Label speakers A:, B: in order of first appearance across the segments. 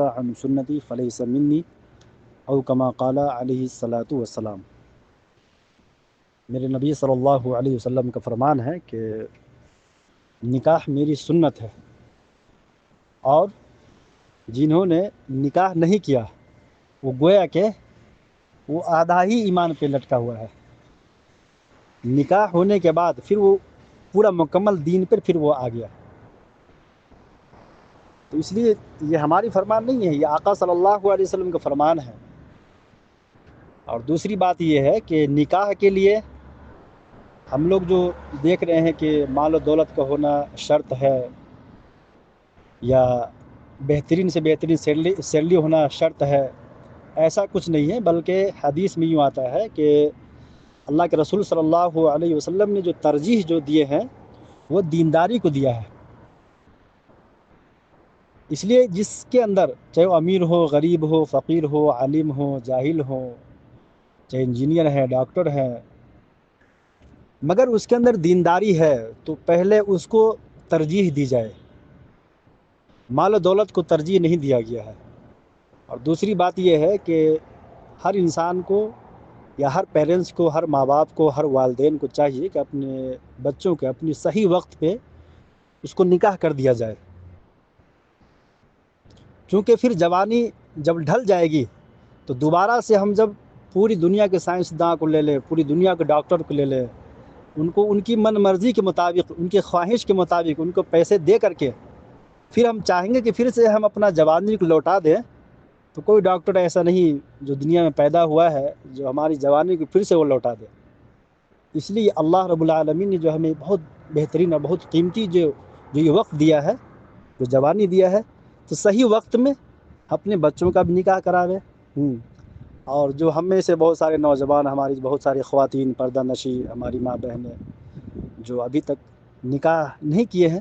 A: عن سنتی فلیس منی او کما قال علیہ الصلاۃ والسلام۔ میرے نبی صلی اللہ علیہ وسلم کا فرمان ہے کہ نکاح میری سنت ہے، اور جنہوں نے نکاح نہیں کیا وہ گویا کہ وہ آدھا ہی ایمان پہ لٹکا ہوا ہے۔ نکاح ہونے کے بعد پھر وہ پورا مکمل دین پر پھر وہ آ گیا۔ تو اس لیے یہ ہماری فرمان نہیں ہے، یہ آقا صلی اللہ علیہ وسلم کا فرمان ہے۔ اور دوسری بات یہ ہے کہ نکاح کے لیے ہم لوگ جو دیکھ رہے ہیں کہ مال و دولت کا ہونا شرط ہے، یا بہترین سے بہترین سیلری ہونا شرط ہے، ایسا کچھ نہیں ہے، بلکہ حدیث میں یوں آتا ہے کہ اللہ کے رسول صلی اللہ علیہ وسلم نے جو ترجیح جو دیے ہیں وہ دینداری کو دیا ہے۔ اس لیے جس کے اندر چاہے وہ امیر ہو، غریب ہو، فقیر ہو، عالم ہو، جاہل ہو، چاہے انجینئر ہے، ڈاکٹر ہے، مگر اس کے اندر دینداری ہے تو پہلے اس کو ترجیح دی جائے، مال و دولت کو ترجیح نہیں دیا گیا ہے۔ اور دوسری بات یہ ہے کہ ہر انسان کو یا ہر پیرنٹس کو، ہر ماں باپ کو، ہر والدین کو چاہیے کہ اپنے بچوں کے اپنی صحیح وقت پہ اس کو نکاح کر دیا جائے، کیونکہ پھر جوانی جب ڈھل جائے گی تو دوبارہ سے ہم جب پوری دنیا کے سائنسداں کو لے لیں، پوری دنیا کے ڈاکٹر کو لے لیں، ان کی من مرضی کے مطابق، ان کی خواہش کے مطابق ان کو پیسے دے کر کے پھر ہم چاہیں گے کہ پھر سے ہم اپنا جوانی کو لوٹا دیں، تو کوئی ڈاکٹر ایسا نہیں جو دنیا میں پیدا ہوا ہے جو ہماری جوانی کو پھر سے وہ لوٹا دے۔ اس لیے اللہ رب العالمین نے جو ہمیں بہت بہترین اور بہت قیمتی جو یہ وقت دیا ہے، جو جوانی دیا ہے، تو صحیح وقت میں اپنے بچوں کا بھی نکاح کراوے۔ اور جو ہم میں سے بہت سارے نوجوان، ہماری بہت ساری خواتین پردہ نشی، ہماری ماں بہنیں جو ابھی تک نکاح نہیں کیے ہیں،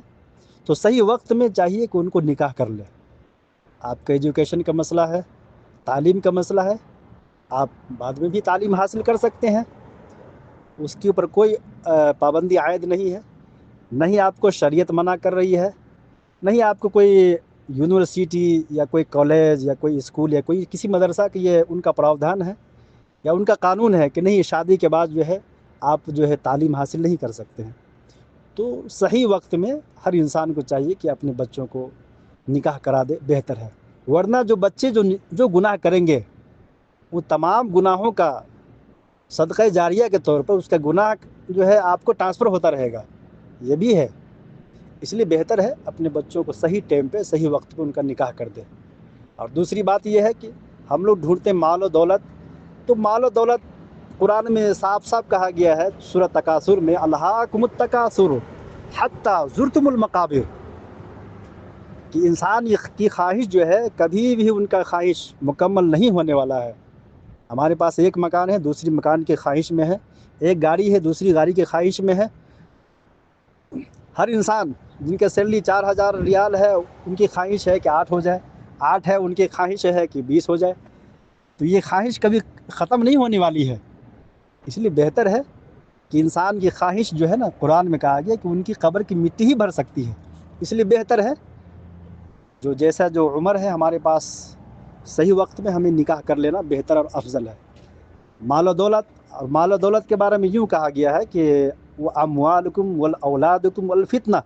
A: تو صحیح وقت میں چاہیے کہ ان کو نکاح کر لیں۔ آپ کا ایجوکیشن کا مسئلہ ہے، تعلیم کا مسئلہ ہے، آپ بعد میں بھی تعلیم حاصل کر سکتے ہیں، اس کے اوپر کوئی پابندی عائد نہیں ہے، نہیں آپ کو شریعت منع کر رہی ہے، نہیں آپ کو کوئی یونیورسٹی یا کوئی کالج یا کوئی اسکول یا کوئی کسی مدرسہ کی یہ ان کا پراودھان ہے یا ان کا قانون ہے کہ نہیں شادی کے بعد جو ہے آپ جو ہے تعلیم حاصل نہیں کر سکتے ہیں۔ تو صحیح وقت میں ہر انسان کو چاہیے کہ اپنے بچوں کو نکاح کرا دے، بہتر ہے۔ ورنہ جو بچے جو گناہ کریں گے وہ تمام گناہوں کا صدقہ جاریہ کے طور پر اس کا گناہ جو ہے آپ کو ٹرانسفر ہوتا رہے گا، یہ بھی ہے۔ اس لیے بہتر ہے اپنے بچوں کو صحیح ٹائم پہ صحیح وقت پہ ان کا نکاح کر دیں۔ اور دوسری بات یہ ہے کہ ہم لوگ ڈھونڈتے مال و دولت، تو مال و دولت قرآن میں صاف صاف کہا گیا ہے سورہ تکاثر میں، الہاکم التکاثر حتی زرتم المقابر، کہ انسان کی خواہش جو ہے کبھی بھی ان کا خواہش مکمل نہیں ہونے والا ہے۔ ہمارے پاس ایک مکان ہے، دوسری مکان کی خواہش میں ہے، ایک گاڑی ہے، دوسری گاڑی کی خواہش میں ہے۔ ہر انسان جن کے سیلری 4000 ریال ہے ان کی خواہش ہے کہ 8 ہو جائے، 8 ہے ان کی خواہش ہے کہ 20 ہو جائے۔ تو یہ خواہش کبھی ختم نہیں ہونے والی ہے، اس لیے بہتر ہے کہ انسان کی خواہش جو ہے نا، قرآن میں کہا گیا کہ ان کی قبر کی مٹی ہی بھر سکتی ہے۔ اس لیے بہتر ہے جو جیسا جو عمر ہے ہمارے پاس، صحیح وقت میں ہمیں نکاح کر لینا بہتر اور افضل ہے۔ مال و دولت کے بارے میں یوں کہا گیا ہے کہ وَأَمْوَالُكُمْ وَالْأَوْلَادُكُمْ وَالْفِتْنَةُ،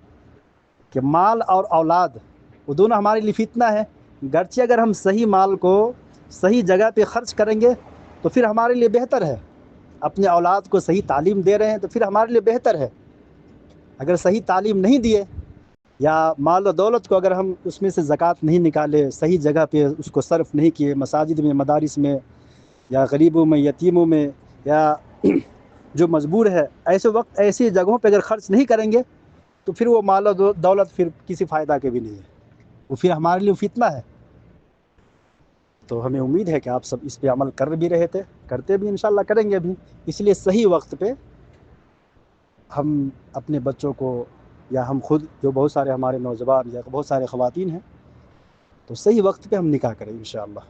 A: کہ مال اور اولاد وہ دونوں ہمارے لیے فتنہ ہے۔ گرچہ اگر ہم صحیح مال کو صحیح جگہ پہ خرچ کریں گے تو پھر ہمارے لیے بہتر ہے، اپنے اولاد کو صحیح تعلیم دے رہے ہیں تو پھر ہمارے لیے بہتر ہے۔ اگر صحیح تعلیم نہیں دیے یا مال و دولت کو اگر ہم اس میں سے زکوٰۃ نہیں نکالے، صحیح جگہ پہ اس کو صرف نہیں کیے، مساجد میں، مدارس میں، یا غریبوں میں، یتیموں میں، یا جو مجبور ہے، ایسے وقت ایسی جگہوں پہ اگر خرچ نہیں کریں گے تو پھر وہ مال و دولت پھر کسی فائدہ کے بھی نہیں ہے، وہ پھر ہمارے لیے فتنہ ہے۔ تو ہمیں امید ہے کہ آپ سب اس پہ عمل کر بھی رہے تھے، کرتے بھی انشاءاللہ کریں گے بھی۔ اس لیے صحیح وقت پہ ہم اپنے بچوں کو، یا ہم خود جو بہت سارے ہمارے نوجوان یا بہت سارے خواتین ہیں، تو صحیح وقت پہ ہم نکاح کریں انشاءاللہ۔